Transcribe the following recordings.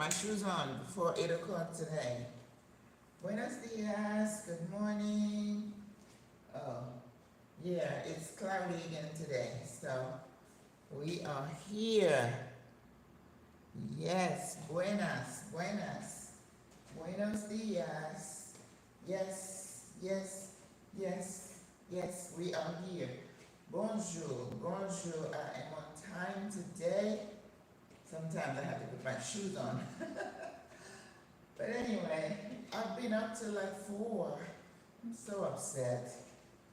my shoes on before 8 o'clock today. Buenos dias, good morning. Oh, yeah, it's cloudy again today, so we are here. Yes, buenos dias. Yes, we are here. Bonjour, I am on time today. Sometimes I have to put my shoes on. But anyway, I've been up till like 4. I'm so upset.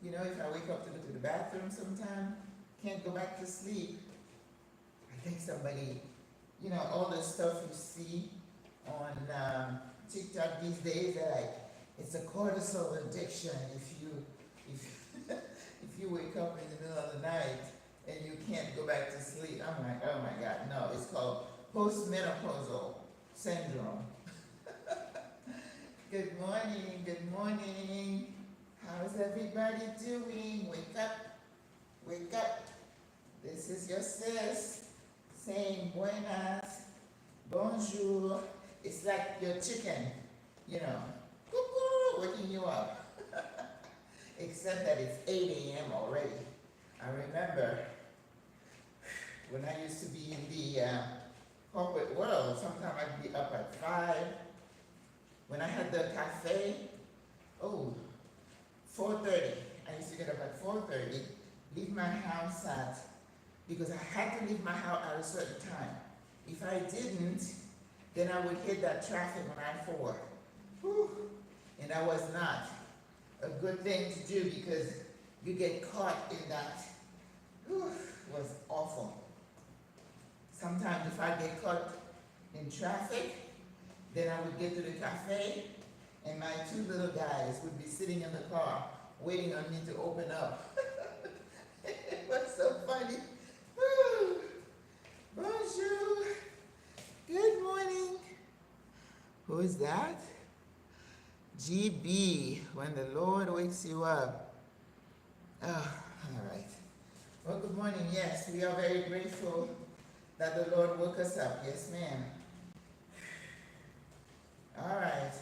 You know, if I wake up to go to the bathroom sometime, can't go back to sleep. I think somebody, you know, all the stuff you see on TikTok these days, they're like, it's a cortisol addiction if if you wake up in the middle of the night and you can't go back to sleep. I'm like, oh my God, no, it's called postmenopausal syndrome. Good morning. How's everybody doing? Wake up. This is your sis saying buenas, bonjour. It's like your chicken, you know, cuckoo, waking you up. Except that it's 8 a.m. already. I remember when I used to be in the corporate world, sometimes I'd be up at 5. When I had the cafe, 4:30. I used to get up at 4:30, leave my house because I had to leave my house at a certain time. If I didn't, then I would hit that traffic on I-4. Whew. And that was not a good thing to do because you get caught in that. Whew, it was awful. Sometimes if I get caught in traffic, then I would get to the cafe and my 2 little guys would be sitting in the car waiting on me to open up. It was so funny. Whew. Bonjour. Good morning. Who is that? GB, when the Lord wakes you up. Oh, all right. Well, good morning. Yes, we are very grateful that the Lord woke us up. Yes, ma'am. All right.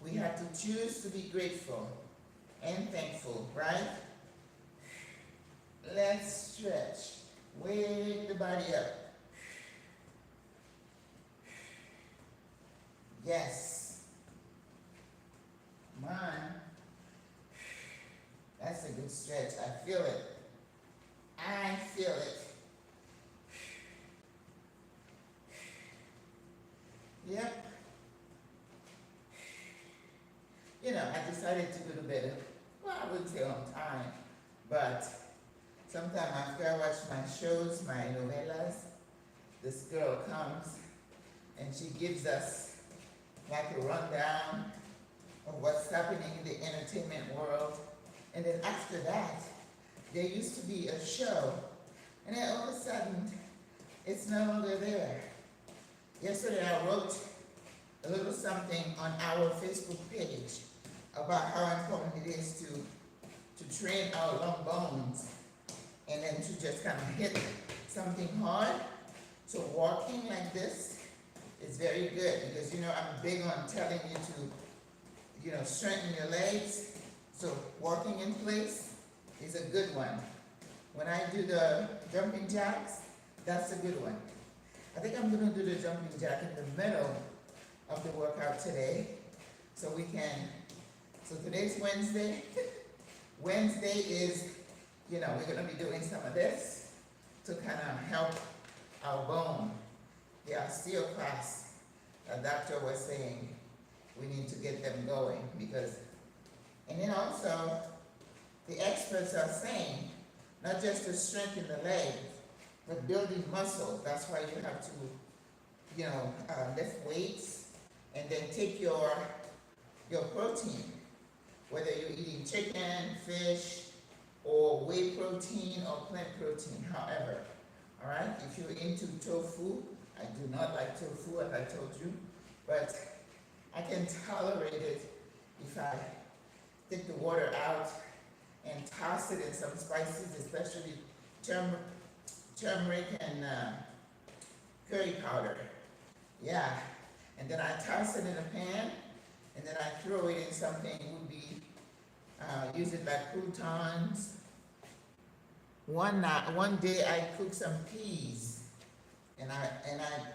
We have to choose to be grateful and thankful, right? Let's stretch. Wake the body up. Yes. Come on. That's a good stretch. I feel it. Yep. You know, I decided to go to bed. Well, I wouldn't say on time, but sometime after I watch my shows, my novelas, this girl comes and she gives us like a rundown of what's happening in the entertainment world. And then after that, there used to be a show, and then all of a sudden, it's no longer there. Yesterday, I wrote a little something on our Facebook page about how important it is to train our long bones and then to just kind of hit something hard. So walking like this is very good because, you know, I'm big on telling you to, you know, strengthen your legs. So walking in place is a good one. When I do the jumping jacks, that's a good one. I think I'm going to do the jumping jack in the middle of the workout today. So today's Wednesday. Wednesday is, you know, we're going to be doing some of this to kind of help our bone. The osteoclasts, the doctor was saying we need to get them going because, and then also the experts are saying not just to strengthen the legs, but building muscle. That's why you have to, you know, lift weights and then take your protein, whether you're eating chicken, fish, or whey protein or plant protein, however. All right, if you're into tofu, I do not like tofu, as I told you, but I can tolerate it if I take the water out and toss it in some spices, especially turmeric and curry powder. Yeah. And then I toss it in a pan, and then I throw it in something. Would be use it like croutons. One day I cooked some peas, and I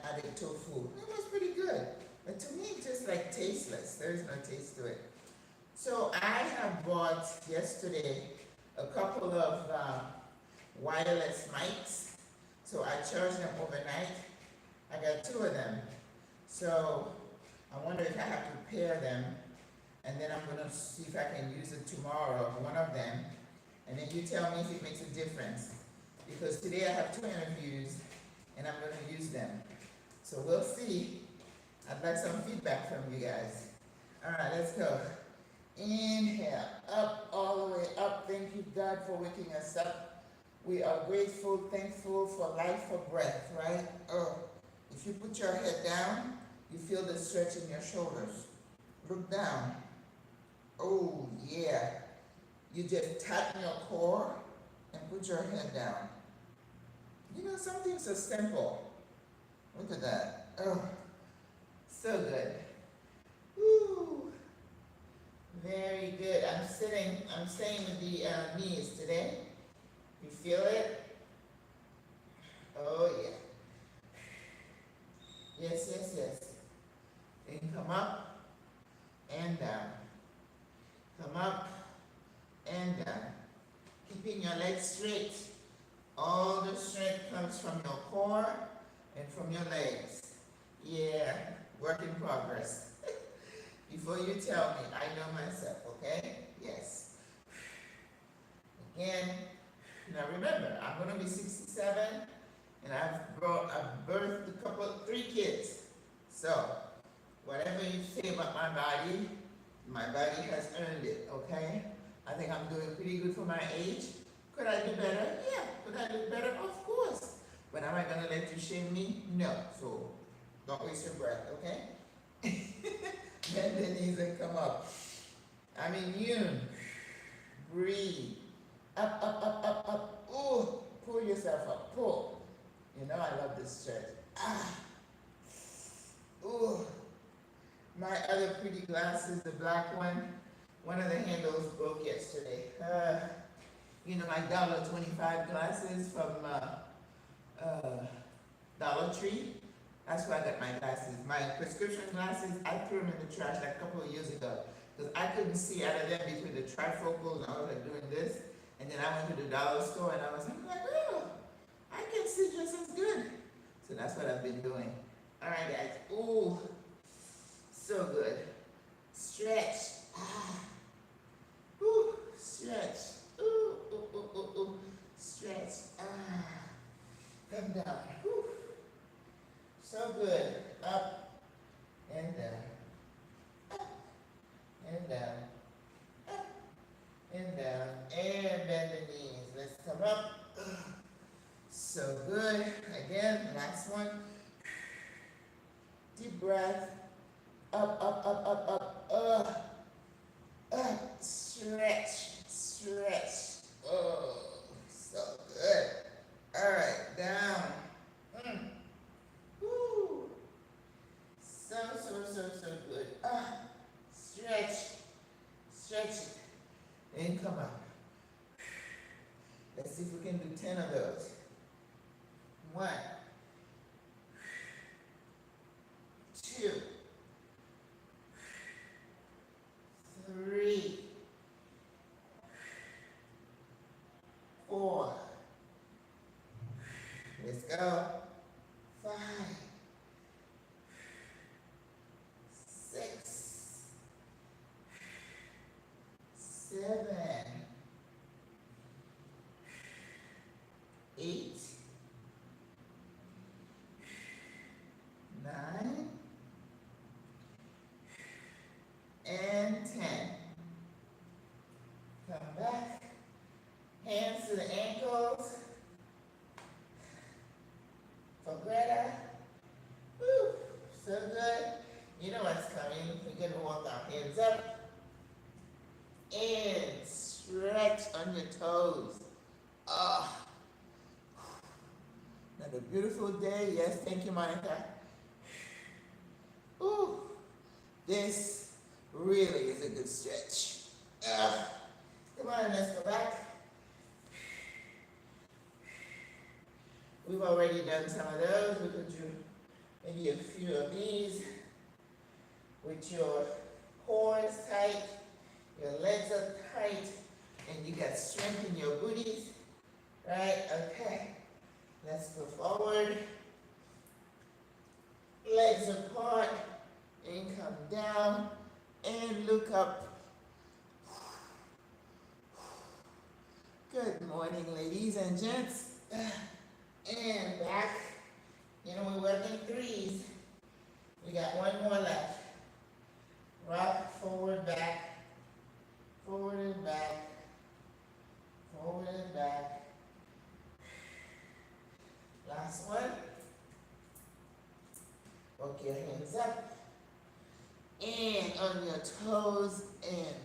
added tofu. It was pretty good, but to me it just like tasteless. There is no taste to it. So I have bought yesterday a couple of wireless mics. So I charged them overnight. I got 2 of them. So I wonder if I have to pair them, and then I'm gonna see if I can use it tomorrow, one of them, and then you tell me if it makes a difference. Because today I have 2 interviews, and I'm gonna use them. So we'll see. I'd like some feedback from you guys. All right, let's go. Inhale, up, all the way up. Thank you, God, for waking us up. We are grateful, thankful for life, for breath, right? Oh, if you put your head down, you feel the stretch in your shoulders. Look down. Oh, yeah. You just tighten your core and put your head down. You know, something so simple. Look at that. Oh, so good. Woo. Very good. I'm staying with the knees today. You feel it? Oh, yeah. Yes, yes, yes. Then come up and down. Come up and down. Keeping your legs straight. All the strength comes from your core and from your legs. Yeah, work in progress. Before you tell me, I know myself, okay? Yes. Again, now remember, I'm going to be 67, and I've birthed 3 kids. So, whatever you say about my body has earned it, okay? I think I'm doing pretty good for my age. Could I do better? Yeah. Could I do better? Of course. But am I going to let you shame me? No. So, don't waste your breath, okay? Bend the knees and come up. I'm immune. Breathe. Up, up, up, up, up. Ooh, pull yourself up. Pull. You know I love this stretch. Ah. Ooh. My other pretty glasses, the black one of the handles broke yesterday. You know, my $1.25 glasses from Dollar Tree. That's where I got my glasses. My prescription glasses, I threw them in the trash like a couple of years ago because I couldn't see out of them between the trifocals, and I was like doing this. And then I went to the dollar store and I was like, oh, I can see just as good. So that's what I've been doing. All right, guys. Ooh, so good. Stretch. Ah. Ooh, stretch. Ooh, ooh, ooh, ooh, ooh. Stretch. Ah. Come down. Ooh. So good. Up and down. Up and down. Up and down. And bend the knees. Let's come up. So good. Again, last one. Deep breath. Up, up, up, up, up. Up. Stretch. Stretch. Oh, so good. All right, down. Woo. So good. Stretch. Stretch it. Then come up. Let's see if we can do 10 of those. 1, 2, 3, 4. Let's go. 5, 6, 7, 8, 9, and 10. Come back. Hands to the ankles. For Greta. Woo, so good. You know what's coming. We're going to walk our hands up. And stretch on your toes. Ah. Now the Beautiful day. Yes, thank you, Monica. Ooh, this really is a good stretch. Come on, let's go back. We've already done some of those. We could do maybe a few of these with your core tight, your legs are tight, and you got strength in your booties. Right? Okay. Let's go forward. Legs apart, and come down, and look up. Good morning, ladies and gents. And back. You know, we're working threes. We got one more left. Rock, forward, back. Forward and back. Forward and back. Last one. Walk your hands up. And on your toes. And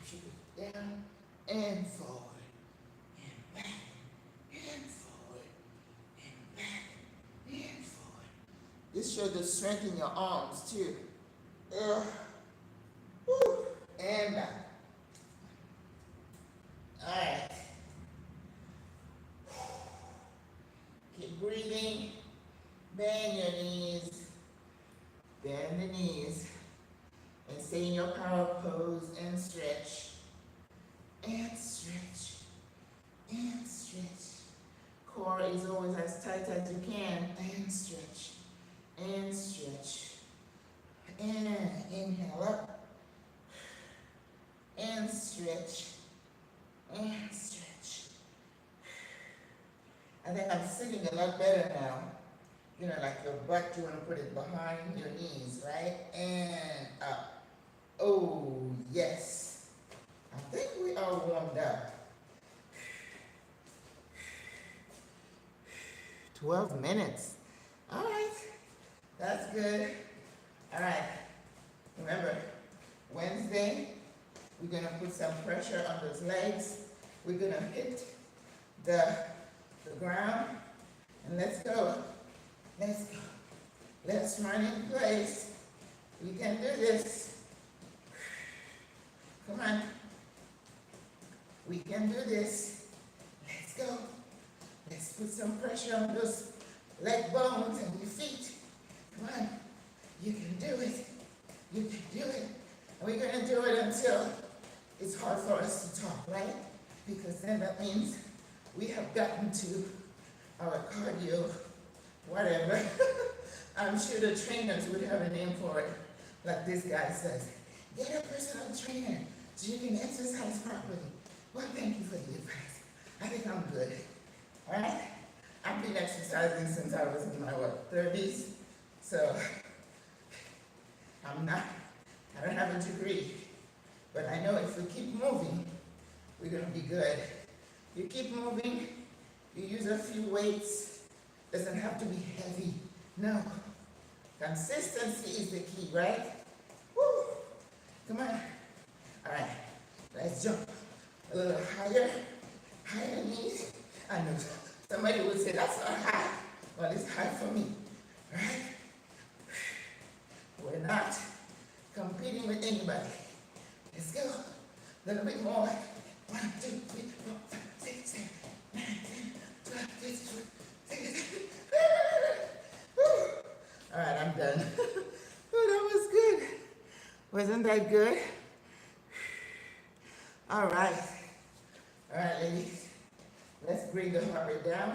shoot it down. And forward. And back. And forward. And back. And forward. This shows the strength in your arms too. Woo. And back. Alright. Keep breathing. Bend your knees. Bend the knees. And stay in your power pose and stretch. And stretch. And stretch. Core is always as tight as you can. And stretch. And stretch. And inhale up. And stretch. And stretch. I think I'm sitting a lot better now. You know, like your butt, you want to put it behind your knees, right? And up. Oh, yes. I think we are warmed up. 12 minutes. All right. That's good. All right. Remember, Wednesday, we're going to put some pressure on those legs. We're going to hit the ground. And let's go. Let's go. Let's run in place. We can do this. Come on. We can do this. Let's go. Let's put some pressure on those leg bones and your feet. Come on. You can do it. You can do it. And we're going to do it until it's hard for us to talk, right? Because then that means we have gotten to our cardio, whatever. I'm sure the trainers would have a name for it, like this guy says. Get a personal trainer so you can exercise properly. Well, thank you for the advice. I think I'm good. All right? I've been exercising since I was in my, 30s? So, I don't have a degree. But I know if we keep moving, we're going to be good. You keep moving, you use a few weights. Doesn't have to be heavy. No. Consistency is the key, right? Woo! Come on. All right. Let's jump a little higher. Higher knees. I know somebody would say that's not high. Well, it's high for me. Right? We're not competing with anybody. Let's go. A little bit more. 1, 2, 3, 4, 5, 6, 7, 8, 9, 10, 12, 13, 14, 15. All right, I'm done. Oh, that was good. Wasn't that good? All right. All right, ladies. Let's bring the heart rate down.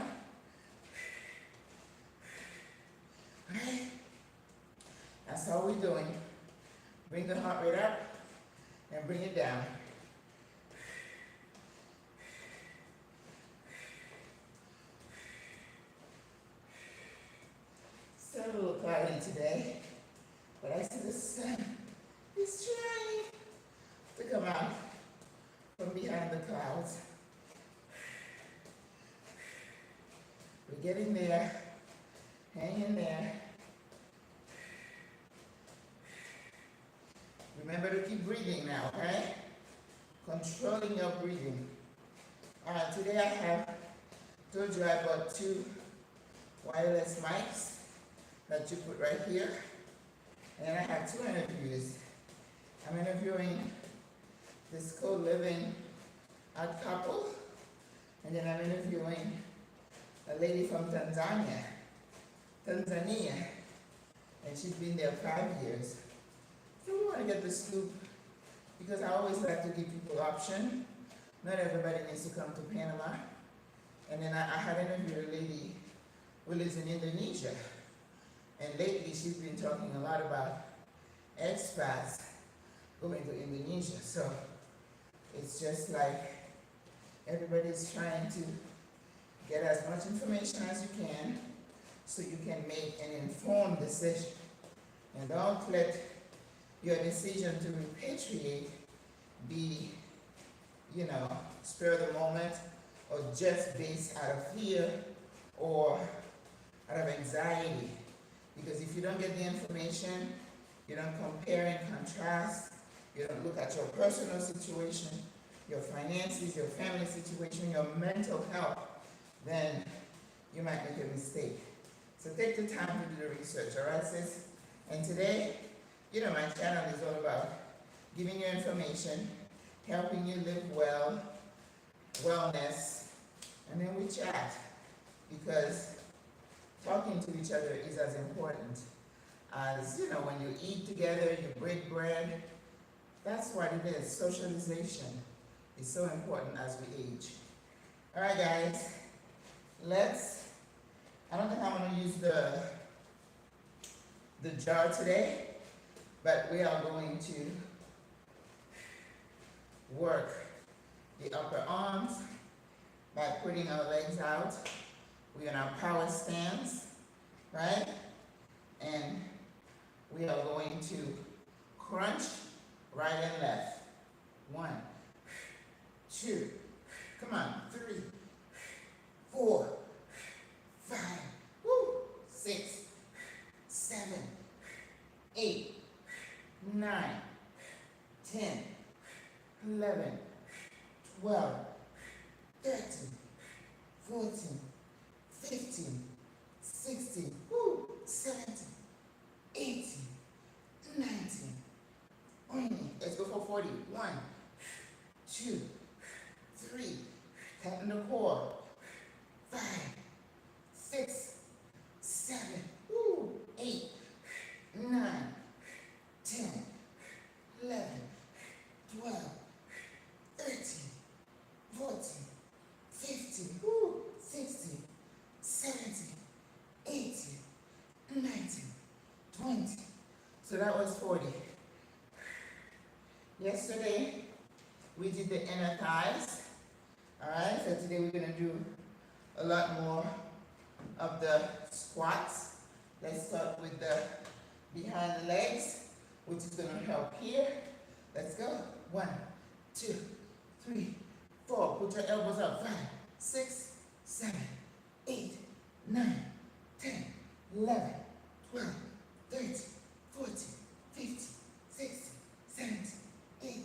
All right. That's all we're doing. Bring the heart rate up and bring it down. It's a little cloudy today, but I see the sun is trying to come out from behind the clouds. We're getting there. Hang in there. Remember to keep breathing now, okay? Controlling your breathing. Today I have told you I bought 2 wireless mics that you put right here. And then I have two interviews. I'm interviewing this co-living odd couple, and then I'm interviewing a lady from Tanzania, and she's been there 5 years. So we want to get the scoop, because I always like to give people option. Not everybody needs to come to Panama. And then I had interviewed a lady who lives in Indonesia, and lately she's been talking a lot about expats going to Indonesia. So it's just like everybody's trying to get as much information as you can so you can make an informed decision. And don't let your decision to repatriate be, spur of the moment, or just based out of fear or out of anxiety. Because if you don't get the information, you don't compare and contrast, you don't look at your personal situation, your finances, your family situation, your mental health, then you might make a mistake. So take the time to do the research, all right, sis? And today, my channel is all about giving you information, helping you live well, wellness, and then we chat, because talking to each other is as important as, when you eat together, you break bread. That's what it is. Socialization is so important as we age. All right, guys, I don't think I'm going to use the jar today, but we are going to work the upper arms by putting our legs out. We're in our power stance, right? And we are going to crunch right and left. 1, 2, come on, 3, 4, 5, 6, 7, 8, 9, 10, 11, 12, 13, 14, 15, 16, 17, 18, 19, 20. Let's go for 40. 1, 2, 3. Tighten the core. 5, 6, 7, 8, 9, 10, 11, 12, 13, 14, 15, 16, 17, 18, 19, 20. So that was 40. Yesterday, we did the inner thighs. Alright, so today we're going to do a lot more of the squats. Let's start with the behind the legs, which is going to help here. Let's go. 1, 2, 3, 4. Put your elbows up. 5, 6, 7, 8, 9, 10, 11, 12, 13, 14, 15, 16, 17, 18,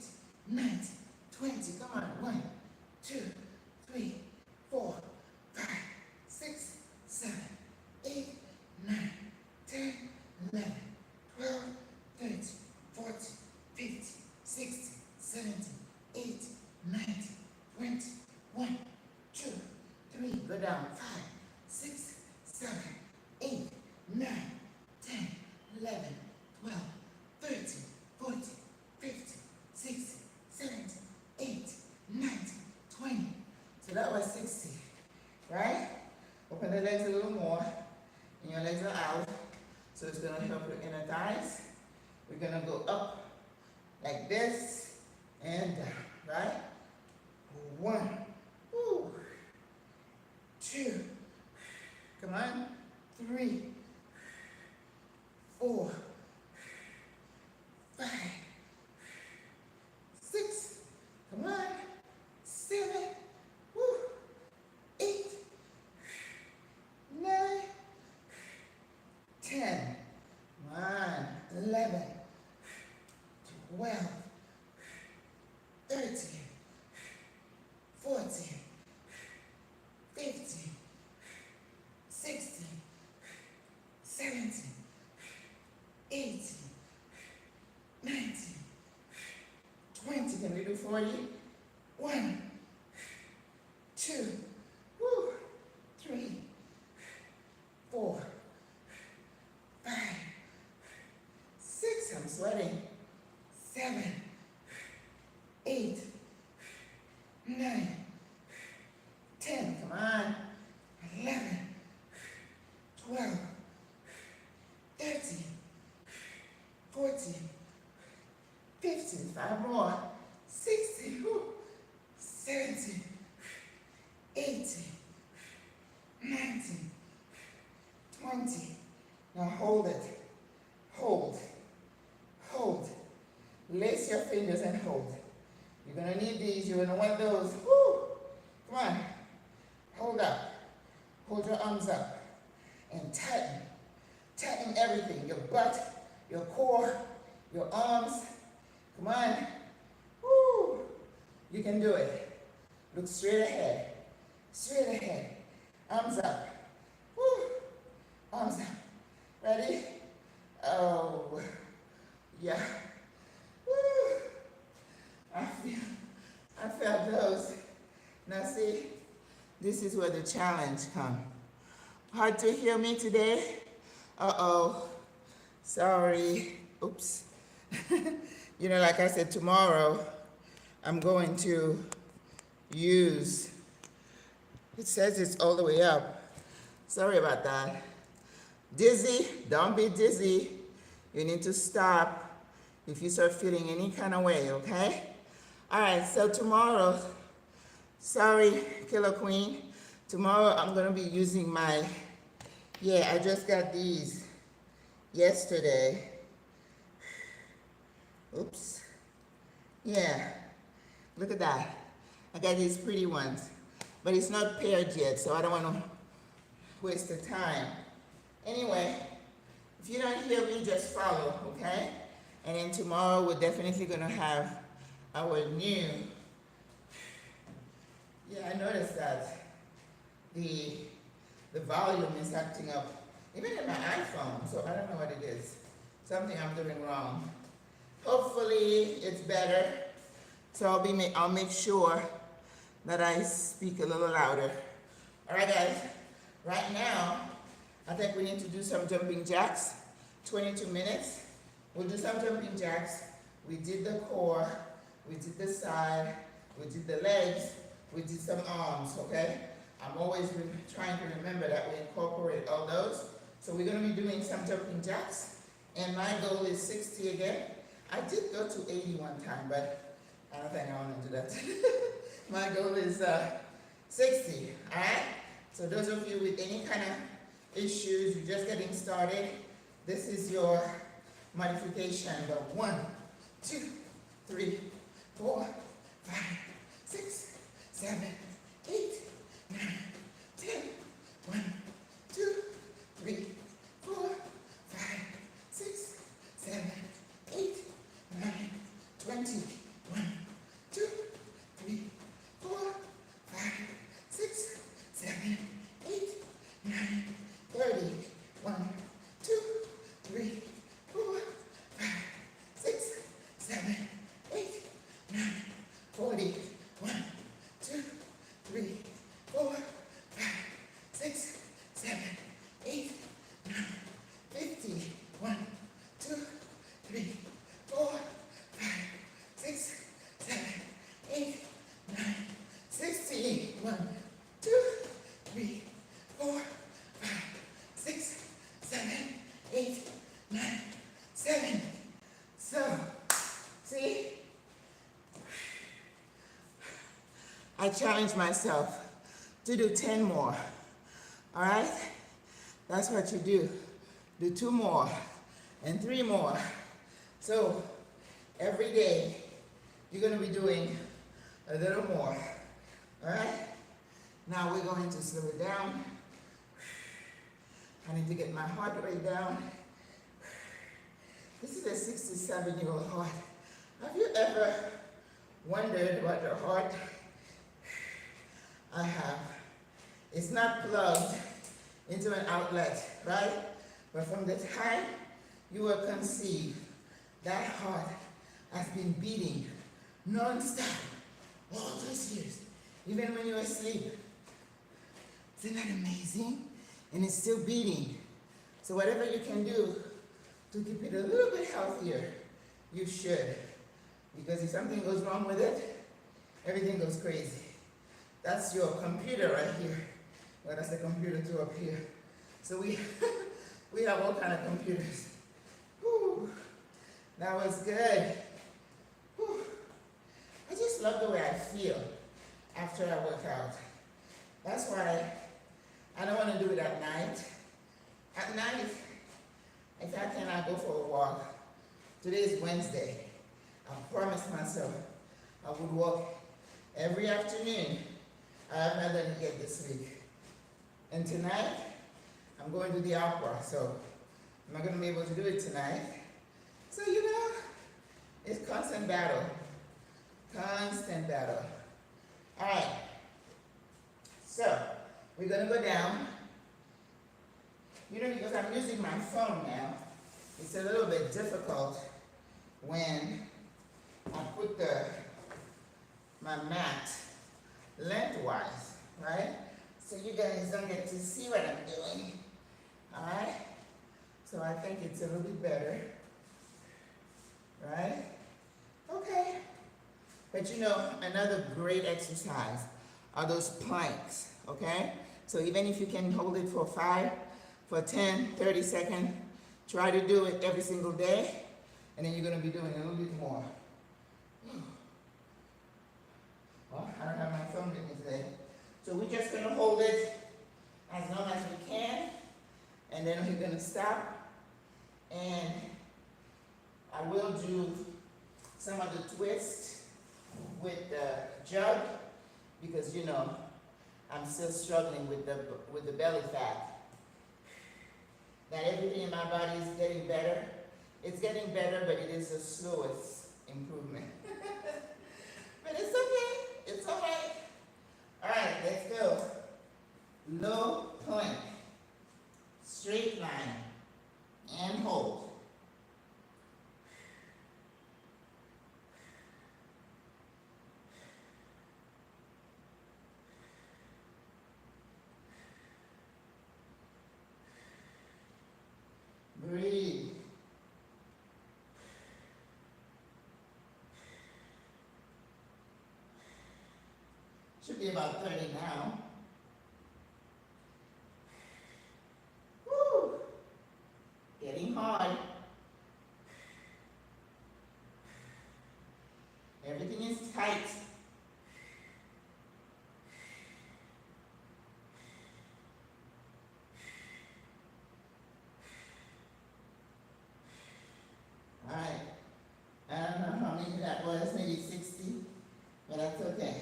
19, 20. Come on. 1, 2, 3, 4, 5, 6, 7, 8, 9, 10, 11, 12, 13, 14, 15, 16, 17, 18, 19, 20. 1, 2, 3. Go down. 5, 6, 7, 8, 9, 10, 11, 12, 13, 14, 15, 16, 17, 18, 19, 20. So that was 60, right? Open the legs a little more, and your legs are out. So it's going to help your inner thighs. We're going to go up like this and down, right? 1, 2, come on, 3, 4, 5, 6, come on, 7, 8, 9, 10, 11, 12, 13, 14, 15, 16, sweating. 7, 8, 9, 10, come on. 11, 12, 13, 14, 15, 5 more. 16, 17, 18, 19, 20. Now hold it. Hold. Hold. Lace your fingers and hold. You're going to need these. You're going to want those. Woo! Come on. Hold up. Hold your arms up. And tighten. Tighten everything. Your butt, your core, your arms. Come on. Woo! You can do it. Look straight ahead. Straight ahead. Arms up. Woo! Arms up. Ready? Oh, yeah. Woo! I felt those. Now see, this is where the challenge comes. Hard to hear me today? Uh-oh. Sorry. Oops. You know, like I said, tomorrow I'm going to use, it says it's all the way up. Sorry about that. Dizzy, don't be dizzy. You need to stop if you start feeling any kind of way, okay? All right, so tomorrow, sorry, Killer Queen. Tomorrow I'm gonna be using my, I just got these yesterday. Oops. Yeah, look at that. I got these pretty ones, but it's not paired yet, so I don't wanna waste the time. Anyway, if you don't hear me, just follow, okay? And then tomorrow we're definitely gonna have our new, I noticed that the volume is acting up, even in my iPhone, so I don't know what it is. Something I'm doing wrong. Hopefully it's better, so I'll make sure that I speak a little louder. All right, guys, right now, I think we need to do some jumping jacks, 22 minutes. We'll do some jumping jacks. We did the core, we did the side, we did the legs, we did some arms, okay? I'm always trying to remember that we incorporate all those. So we're gonna be doing some jumping jacks, and my goal is 60 again. I did go to 80 one time, but I don't think I wanna do that. My goal is 60, all right? So those of you with any kind of issues, you're just getting started, this is your modification. But 1, 2, 3, 4, 5, 6, 7, 8, 9, 10. 1, 2, 3, 4, 5, 6, 7, 8, 9, 20. 1, 2, 3, 4, 5, 6, 7, 8, 9, 30. 1, 2, 3, 4, 5, 6, 7, 8, 9, 40. 1, 2, 3, 4, 5, 6, 7, 8, 9, 50. 1, 2, 3, 4, 5, 6, 7, 8, 9, 60. 1, 2, 3, 4, 5, 6, 7, 8, 9, 7. So, see? I challenge myself to do 10 more. All right? That's what you do. Do 2 more and 3 more. So, every day, you're going to be doing a little more. All right? Now we're going to slow it down. I need to get my heart rate down. This is a 67-year-old heart. Have you ever wondered what your heart? I have. It's not plugged into an outlet, right? But from the time you were conceived, that heart has been beating non-stop all those years, even when you were asleep. Isn't that amazing? And it's still beating. So whatever you can do to keep it a little bit healthier, You should. Because if something goes wrong with it, everything goes crazy. That's your computer right here. Well, that's the computer too up here. So we we have all kind of computers. Whew. That was good. Whew. I just love the way I feel after I work out. That's why I don't want to do it at night. At night, if I cannot go for a walk, today is Wednesday. I promised myself I would walk every afternoon. I have not done it yet this week. And tonight, I'm going to the opera, so I'm not going to be able to do it tonight. So, you know, it's constant battle. Constant battle. All right. So, we're going to go down. You know, because I'm using my phone now, it's a little bit difficult when I put my mat lengthwise, right? So you guys don't get to see what I'm doing, all right? So I think it's a little bit better, right? Okay. But you know, another great exercise are those planks, okay? So even if you can hold it for 5, for 10, 30 seconds, try to do it every single day, and then you're gonna be doing a little bit more. Well, I don't have my phone with me today. So we're just gonna hold it as long as we can, and then we're gonna stop, and I will do some of the twists with the jug, because you know, I'm still struggling with the belly fat. That everything in my body is getting better. It's getting better, but it is the slowest improvement. But it's okay. It's all right. All right, let's go. Low plank, straight line, and hold. Breathe. Should be about 30 now. Woo! Getting hard. Everything is tight. All right. I don't know how many that was, maybe 60, but that's okay.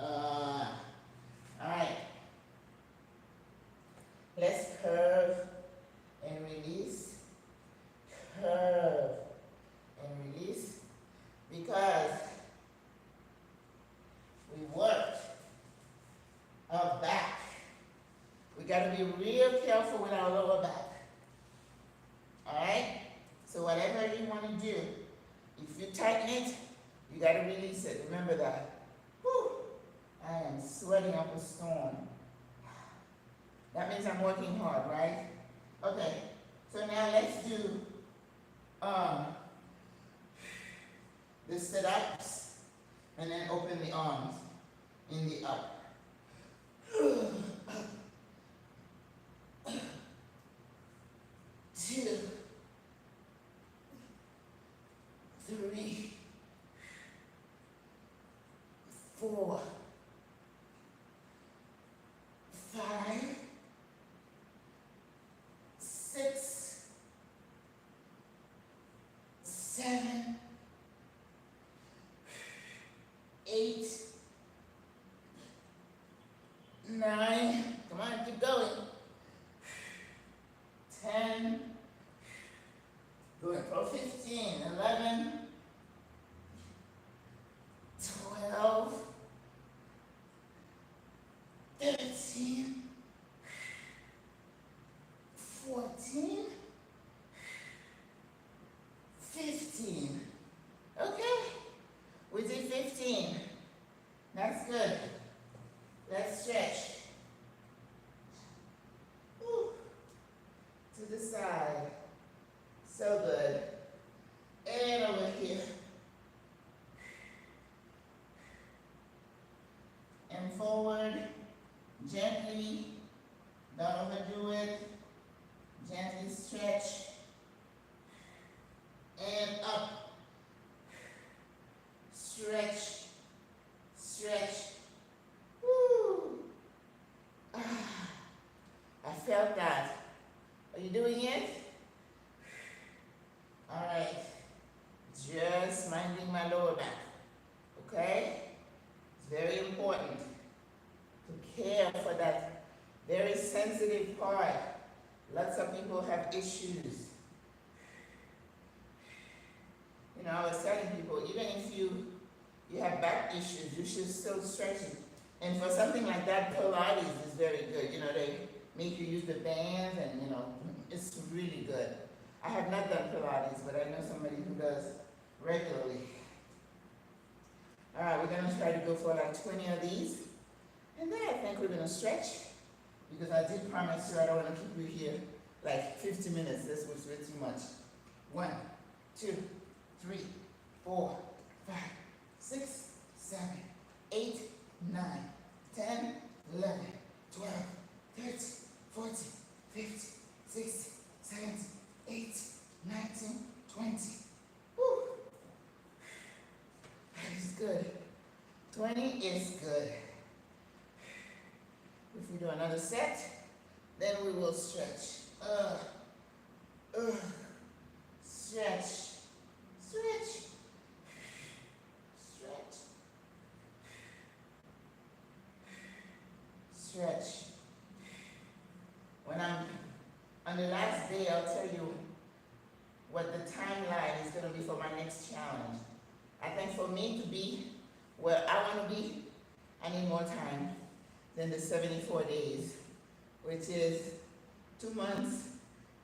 All right. Let's curve and release. Curve and release. Because we worked our back. We got to be real careful with our lower back. All right? So whatever you want to do, if you tighten it, you got to release it. Remember that. Whew. I am sweating up a storm. That means I'm working hard, right? Okay. So now let's do the sit-ups and then open the arms in the up. 2, 3, 4, 5, 6, 7, 8, 9, come on, keep going, 10, going for 15, 11, 12, 13, 14, 15. Okay, we did 15. That's good. Let's stretch. Whew. To the side. So Are you doing it? All right. Just minding my lower back. Okay? It's very important to care for that very sensitive part. Lots of people have issues. You know, I was telling people, even if you have back issues, you should still stretch it. And for something like that, Pilates is very good. You know, they make you use the bands and, you know, it's really good. I have not done Pilates, but I know somebody who does regularly. All right, we're gonna try to go for like 20 of these. And then I think we're gonna stretch, because I did promise you I don't wanna keep you here like 50 minutes. This was way too much. 1, 2, 3, 4, 5, 6, 7, 8, 9, 10, 11, 12, 13, 14, 15, 16, 17, 18, 19, 20. Woo! That is good. 20 is good. If we do another set, then we will stretch. Stretch. Stretch. Stretch. Stretch. When I'm on the last day, I'll tell you what the timeline is going to be for my next challenge. I think for me to be where I want to be, I need more time than the 74 days, which is 2 months.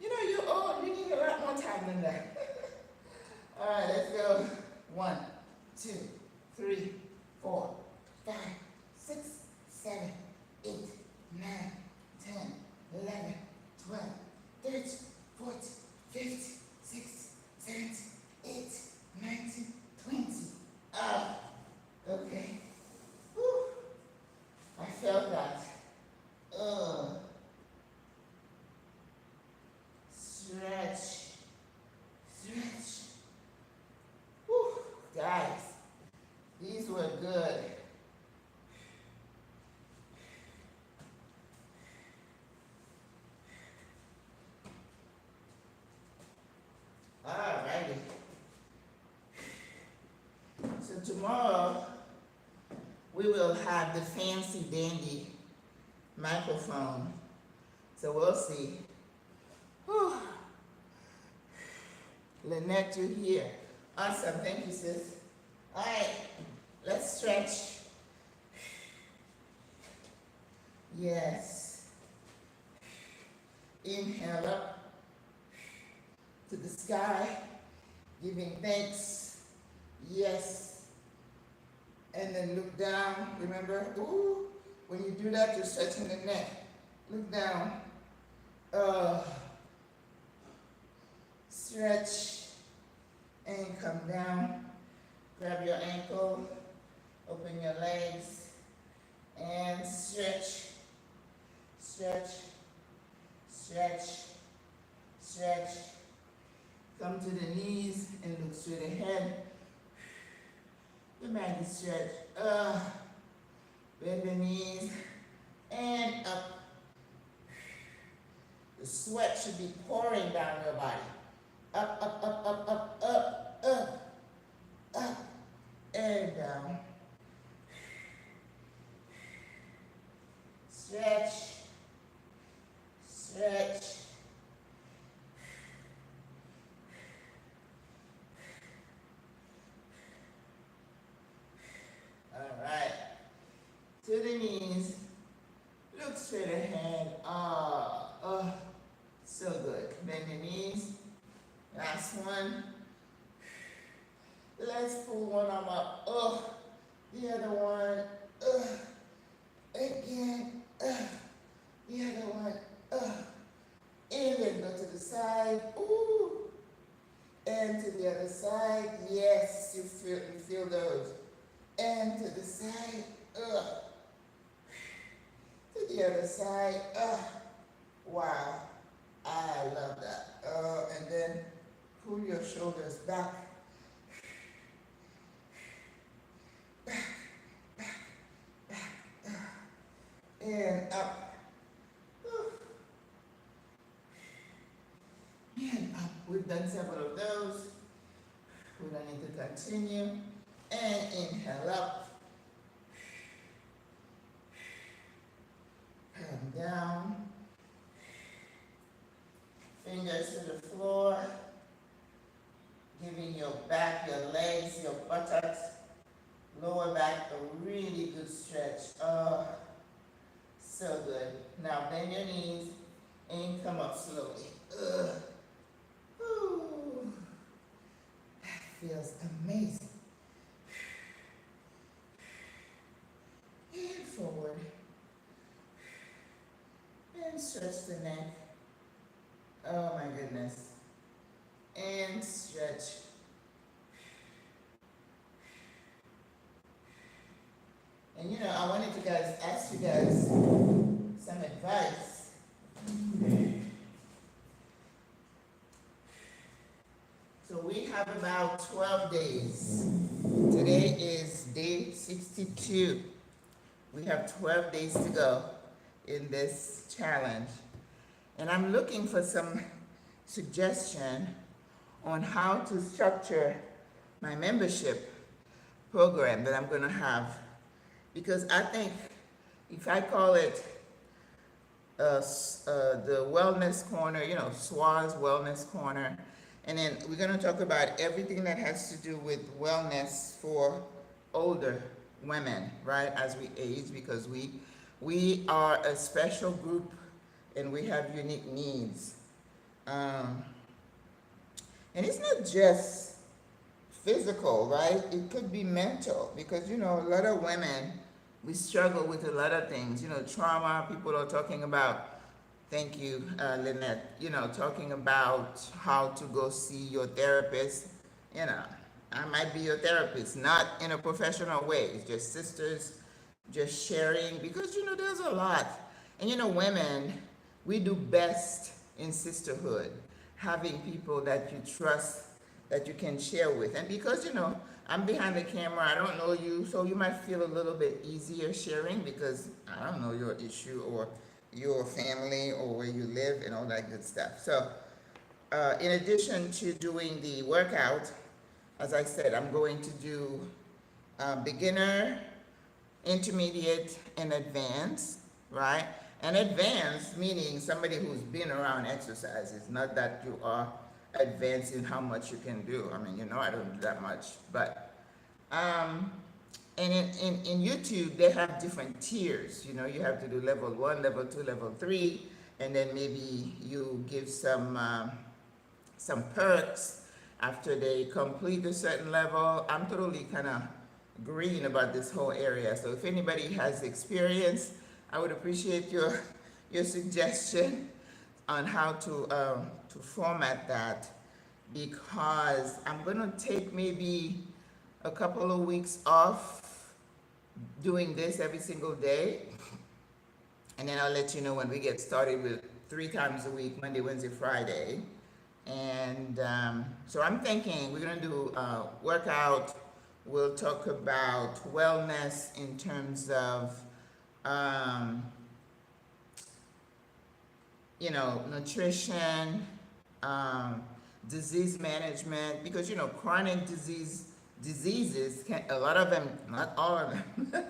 You know, you're old, you need a lot more time than that. All right, let's go. 1, 2, 3, 4, 5, 6, 7, 8, 9, 10, 11, 12, 13, 14, 15, 16, 17, 18, 19, 20. Okay. Whew. I felt that. Stretch. Stretch. Whew. Guys, these were good. Alrighty. So tomorrow we will have the fancy dandy microphone. So we'll see. Whew. Lynette, you're here. Awesome, thank you, sis. All right, let's stretch. Yes. Inhale up to the sky, giving thanks. Yes. And then look down, remember? Ooh, when you do that, you're stretching the neck. Look down. Stretch and come down. Grab your ankle, open your legs, and stretch. Stretch, stretch, stretch. Come to the knees and look straight ahead. The man is stretch. Bend the knees and up. The sweat should be pouring down your body. Up, up, up, up, up, up, up, up, and down. Stretch, stretch. All right. To the knees. Look straight ahead. So good. Bend the knees. Last one. Let's pull one arm up. The other one. Again. The other one. And then go to the side. Ooh. And to the other side. Yes, you feel those. And to the side. To the other side. Wow. I love that. And then pull your shoulders back. Back, back, back. And up. we've done several of those. We don't need to continue. And inhale up. Come down. Fingers to the floor. Giving your back, your legs, your buttocks, lower back a really good stretch. Oh, so good. Now bend your knees and come up slowly. Ugh. Ooh. That feels amazing. And forward. And stretch the neck. Oh my goodness. And stretch. And you know, I wanted to ask you guys some advice. So we have about 12 days. Today is day 62. We have 12 days to go in this challenge. And I'm looking for some suggestion on how to structure my membership program that I'm going to have. Because I think if I call it the Wellness Corner, you know, SWRA's Wellness Corner, and then we're going to talk about everything that has to do with wellness for older women, right, as we age, because we are a special group and we have unique needs. And it's not just physical, right? It could be mental, because, you know, a lot of women, we struggle with a lot of things, you know, trauma. People are talking about, thank you, Lynette, you know, talking about how to go see your therapist. You know, I might be your therapist, not in a professional way. It's just sisters, just sharing, because, you know, there's a lot. And, you know, women, we do best in sisterhood, having people that you trust, that you can share with. And because, you know, I'm behind the camera, I don't know you, so you might feel a little bit easier sharing because I don't know your issue or your family or where you live and all that good stuff. So in addition to doing the workout, as I said, I'm going to do beginner, intermediate, and advanced, right? And advanced meaning somebody who's been around exercises, not that you are advanced in how much you can do. I mean, you know, I don't do that much, but and in YouTube they have different tiers. You know, you have to do level 1, level 2, level 3, and then maybe you give some perks after they complete a certain level. I'm totally kind of green about this whole area, so if anybody has experience, I would appreciate your suggestion on how to format that, because I'm gonna take maybe a couple of weeks off doing this every single day, and then I'll let you know when we get started with 3 times a week, Monday, Wednesday, Friday. And so I'm thinking we're gonna do a workout. We'll talk about wellness in terms of you know, nutrition, disease management, because, you know, chronic diseases can, a lot of them, not all of them,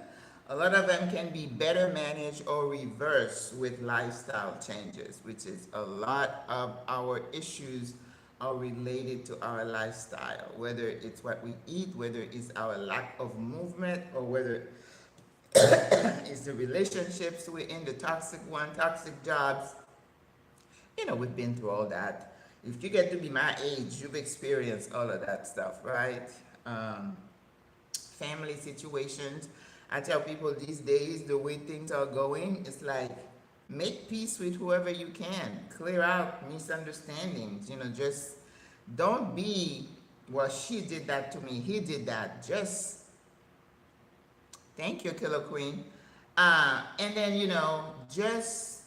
a lot of them can be better managed or reversed with lifestyle changes, which is a lot of our issues are related to our lifestyle, whether it's what we eat, whether it's our lack of movement, or whether it's the relationships we're in, the toxic jobs. You know, we've been through all that. If you get to be my age, you've experienced all of that stuff, right? Family situations. I tell people these days, the way things are going, it's like, make peace with whoever you can. Clear out misunderstandings. You know, just don't be, well, she did that to me, he did that. Just, thank you, Killer Queen. And then, you know, just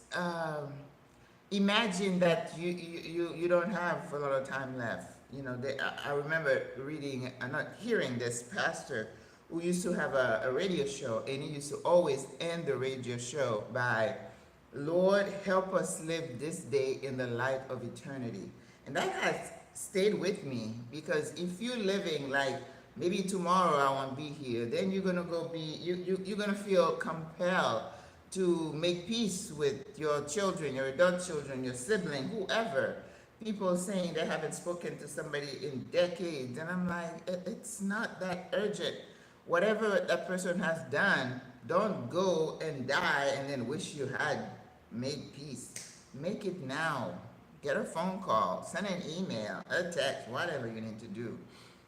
imagine that you don't have a lot of time left. You know, I remember reading, not hearing this pastor who used to have a radio show, and he used to always end the radio show by, Lord, help us live this day in the light of eternity. And that has stayed with me, because if you're living like maybe tomorrow I won't be here, then you're gonna go be you're gonna feel compelled to make peace with your children, your adult children, your sibling, whoever. People saying they haven't spoken to somebody in decades, and I'm like, it's not that urgent. Whatever that person has done, don't go and die and then wish you had made peace. Make it now. Get a phone call, send an email, a text, whatever you need to do.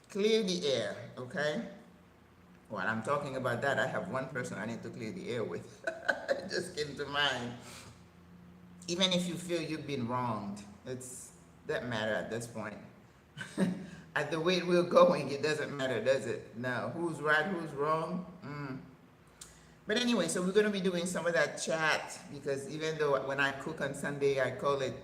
Clear the air, okay? While I'm talking about that, I have one person I need to clear the air with. It just came to mind. Even if you feel you've been wronged, it's doesn't matter at this point. At the way we're going, it doesn't matter, does it? No. Who's right, who's wrong? But anyway, so we're going to be doing some of that chat, because even though when I cook on Sunday, I call it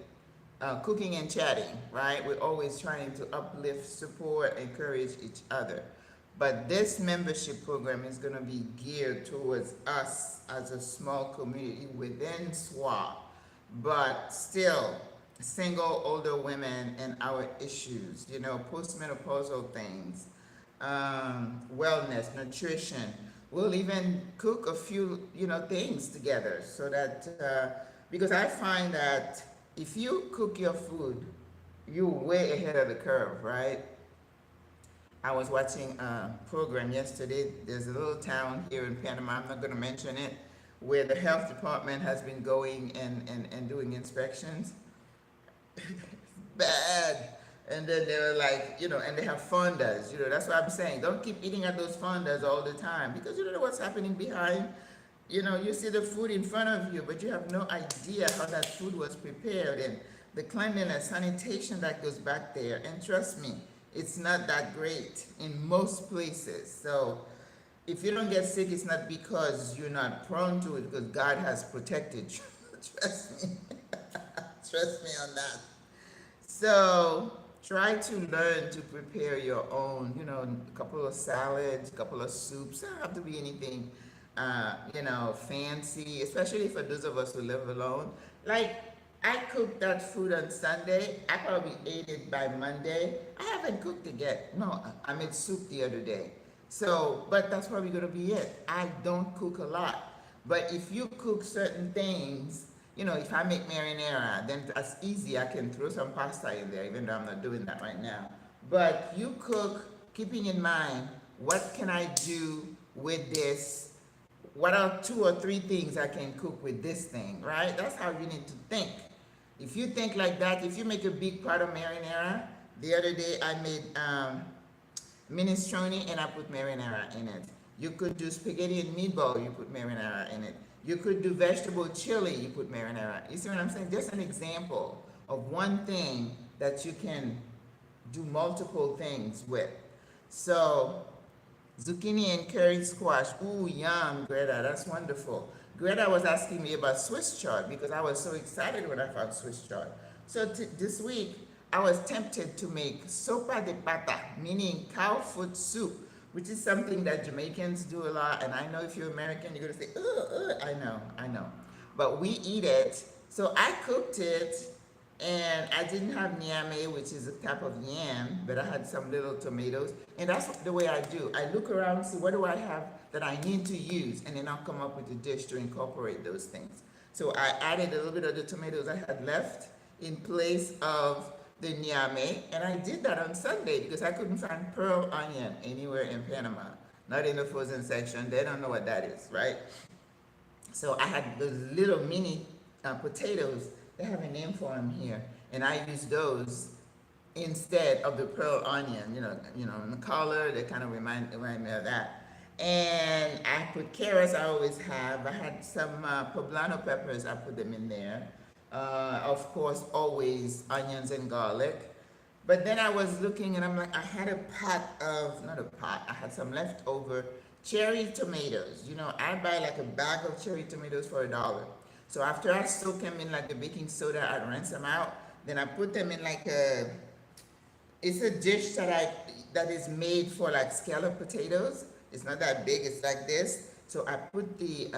cooking and chatting, right? We're always trying to uplift, support, encourage each other. But this membership program is going to be geared towards us as a small community within SWRA, but still single older women and our issues, you know, postmenopausal things, wellness, nutrition. We'll even cook a few, you know, things together, so that, because I find that if you cook your food, you're way ahead of the curve, right? I was watching a program yesterday. There's a little town here in Panama, I'm not going to mention it, where the health department has been going and doing inspections. Bad. And then they were like, you know, and they have fondas, you know, that's what I'm saying. Don't keep eating at those fondas all the time, because you don't know what's happening behind. You know, you see the food in front of you, but you have no idea how that food was prepared, and the cleanliness, sanitation that goes back there. And trust me, it's not that great in most places. So if you don't get sick, it's not because you're not prone to it, because God has protected you. Trust me. Trust me on that. So try to learn to prepare your own, you know, a couple of salads, a couple of soups. It doesn't have to be anything, you know, fancy, especially for those of us who live alone. Like, I cooked that food on Sunday. I probably ate it by Monday. I haven't cooked it yet. No, I made soup the other day. So, but that's probably going to be it. I don't cook a lot. But if you cook certain things, you know, if I make marinara, then that's easy. I can throw some pasta in there, even though I'm not doing that right now. But you cook, keeping in mind, what can I do with this? What are 2 or 3 things I can cook with this thing, right? That's how you need to think. If you think like that, if you make a big pot of marinara, the other day I made minestrone and I put marinara in it. You could do spaghetti and meatball, you put marinara in it. You could do vegetable chili, you put marinara. You see what I'm saying? Just an example of one thing that you can do multiple things with. So, zucchini and curry squash. Ooh, yum, Greta, that's wonderful. Greta was asking me about Swiss chard, because I was so excited when I found Swiss chard. So this week, I was tempted to make sopa de pata, meaning cow foot soup, which is something that Jamaicans do a lot. And I know if you're American, you're going to say, I know. But we eat it. So I cooked it, and I didn't have nyame, which is a type of yam, but I had some little tomatoes. And that's the way I do. I look around, see what do I have that I need to use, and then I'll come up with a dish to incorporate those things. So I added a little bit of the tomatoes I had left in place of the nyame, and I did that on Sunday because I couldn't find pearl onion anywhere in Panama. Not in the frozen section. They don't know what that is, right? So I had those little mini potatoes. They have a name for them here, and I used those instead of the pearl onion. You know, in the color, they kind of remind me of that. And I put carrots. I always have. I had some poblano peppers. I put them in there. Of course, always onions and garlic. But then I was looking, and I'm like, I had a I had some leftover cherry tomatoes. You know, I buy like a bag of cherry tomatoes for $1. So after I soak them in like the baking soda, I rinse them out. Then I put them in like it's a dish that is made for like scalloped potatoes. It's not that big, it's like this. So I put the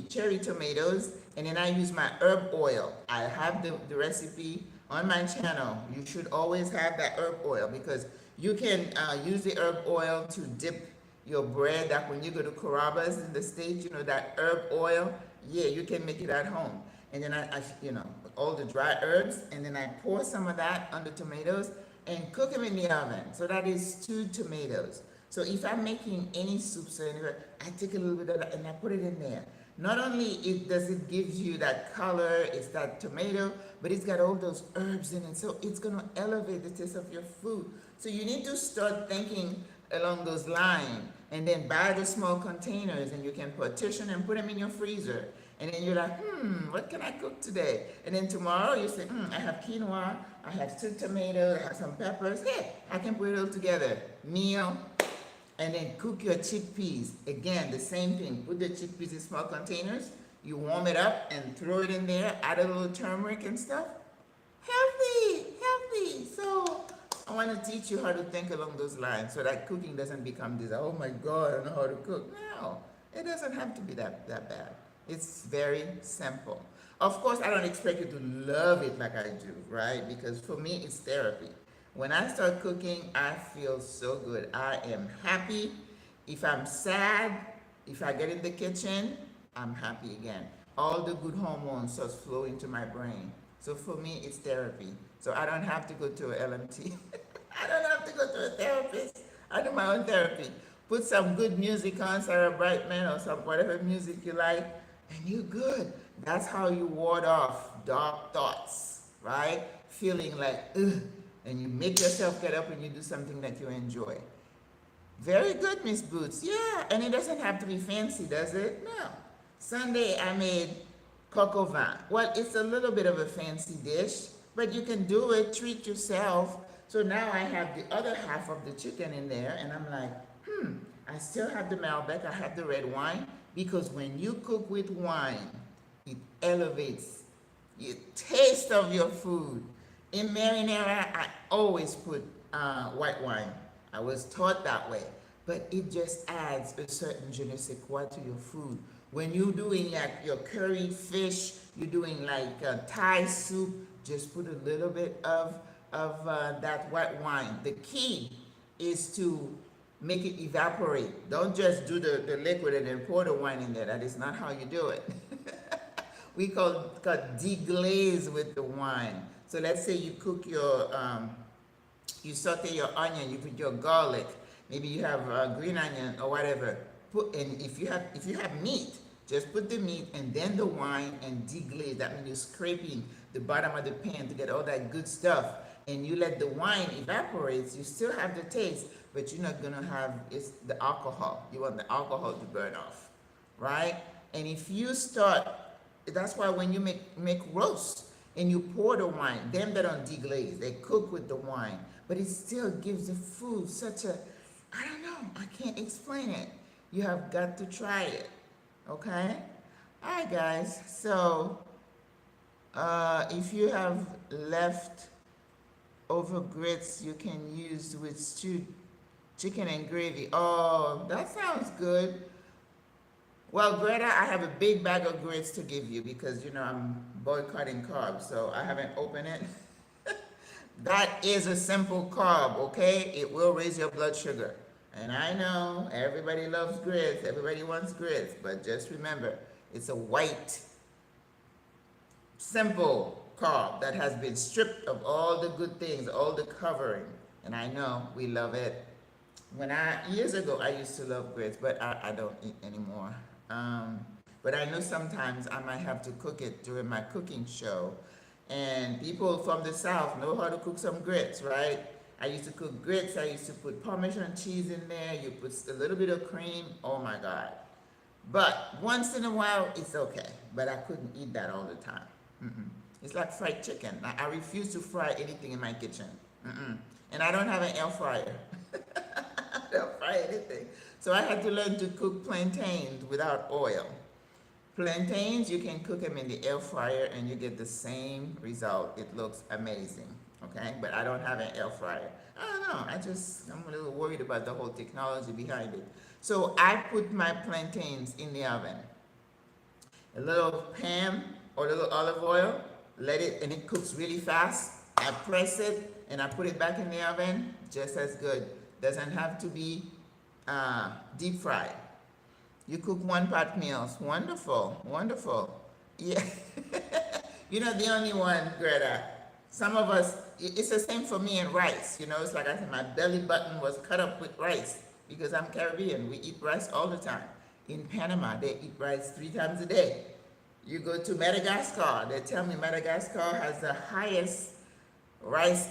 cherry tomatoes, and then I use my herb oil. I have the recipe on my channel, you should always have that herb oil, because you can use the herb oil to dip your bread. Like when you go to Carrabba's in the States, that herb oil, yeah, you can make it at home. And then all the dry herbs, and then I pour some of that on the tomatoes and cook them in the oven. So that is stewed tomatoes. So if I'm making any soups or anything, I take a little bit of that and I put it in there. Not only does it give you that color, it's that tomato, but it's got all those herbs in it. So it's going to elevate the taste of your food. So you need to start thinking along those lines, and then buy the small containers, and you can partition and put them in your freezer. And then you're like, what can I cook today? And then tomorrow you say, I have quinoa, I have stewed tomatoes, I have some peppers. Hey, I can put it all together. Meal. And then cook your chickpeas. Again, the same thing. Put the chickpeas in small containers. You warm it up and throw it in there. Add a little turmeric and stuff. Healthy, healthy. So I want to teach you how to think along those lines, so that cooking doesn't become this, oh my God, I don't know how to cook. No, it doesn't have to be that bad. It's very simple. Of course, I don't expect you to love it like I do, right? Because for me, it's therapy. When I start cooking, I feel so good. I am happy. If I'm sad, if I get in the kitchen, I'm happy again. All the good hormones start flowing to my brain. So for me, it's therapy. So I don't have to go to a LMT. I don't have to go to a therapist. I do my own therapy. Put some good music on, Sarah Brightman, or some whatever music you like, and you're good. That's how you ward off dark thoughts, right? Feeling like, ugh, and you make yourself get up and you do something that you enjoy. Very good, Miss Boots. Yeah, and it doesn't have to be fancy, does it? No. Sunday I made coq au vin. Well, it's a little bit of a fancy dish, but you can do it, treat yourself. So now I have the other half of the chicken in there, and I'm like, I still have the Malbec, I have the red wine, because when you cook with wine, it elevates the taste of your food. In marinara, I always put white wine. I was taught that way. But it just adds a certain je ne sais quoi to your food. When you're doing like your curried fish, you're doing like Thai soup, just put a little bit of that white wine. The key is to make it evaporate. Don't just do the liquid and then pour the wine in there. That is not how you do it. We call deglaze with the wine. So let's say you cook your, you saute your onion, you put your garlic, maybe you have green onion or whatever. And if you have meat, just put the meat and then the wine and deglaze. That means you're scraping the bottom of the pan to get all that good stuff. And you let the wine evaporate. You still have the taste, but you're not gonna have the alcohol. You want the alcohol to burn off, right? And if you start, that's why when you make roast and you pour the wine, them that don't deglaze, they cook with the wine, but it still gives the food such a, I don't know, I can't explain it. You have got to try it, okay? All right, guys, so if you have left over grits, you can use with stewed chicken and gravy. Oh, that sounds good. Well, Greta, I have a big bag of grits to give you because, I'm boycotting carbs, so I haven't opened it. That is a simple carb, okay? It will raise your blood sugar. And I know everybody loves grits, everybody wants grits, but just remember, it's a white, simple carb that has been stripped of all the good things, all the covering. And I know we love it. Years ago, I used to love grits, but I don't eat anymore. But I know sometimes I might have to cook it during my cooking show. And people from the South know how to cook some grits, right? I used to cook grits. I used to put Parmesan cheese in there. You put a little bit of cream. Oh my God. But once in a while, it's okay. But I couldn't eat that all the time. It's like fried chicken. I refuse to fry anything in my kitchen. And I don't have an air fryer. I don't fry anything. So I had to learn to cook plantains without oil. Plantains, you can cook them in the air fryer and you get the same result. It looks amazing, okay? But I don't have an air fryer. I don't know, I'm a little worried about the whole technology behind it. So I put my plantains in the oven. A little pan or a little olive oil, and it cooks really fast. I press it and I put it back in the oven, just as good. Doesn't have to be deep fried. You cook one pot meals. Wonderful, wonderful. Yeah. You're not the only one, Greta. Some of us, it's the same for me and rice. You know, it's like I said, my belly button was cut up with rice because I'm Caribbean. We eat rice all the time. In Panama, they eat rice 3 times a day. You go to Madagascar, they tell me Madagascar has the highest rice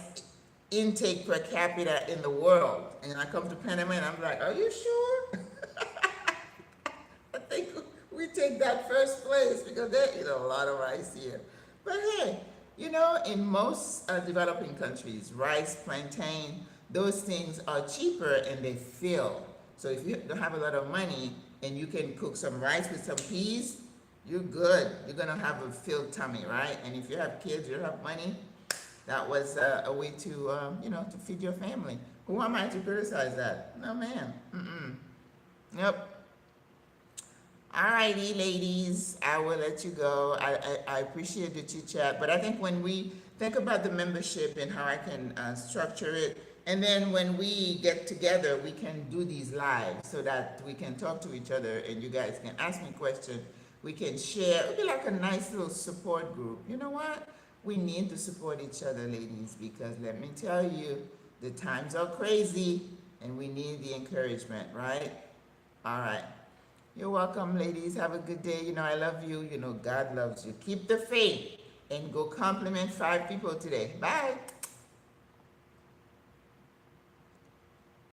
intake per capita in the world. And I come to Panama and I'm like, are you sure? I think we take that first place because they eat a lot of rice here. But hey, you know, in most developing countries, rice, plantain, those things are cheaper and they fill. So if you don't have a lot of money and you can cook some rice with some peas, you're good. You're gonna have a filled tummy, right? And if you have kids, you don't have money, that was a way to, you know, to feed your family. Who am I to criticize that? No, ma'am. Yep. Alrighty, ladies, I will let you go. I appreciate the chit chat, but I think when we think about the membership and how I can structure it, and then when we get together, we can do these live so that we can talk to each other and you guys can ask me questions. We can share. It'll be like a nice little support group. You know what? We need to support each other, ladies, because let me tell you, the times are crazy and we need the encouragement, right? All right. You're welcome, ladies. Have a good day. You know, I love you. You know, God loves you. Keep the faith and go compliment 5 people today. Bye.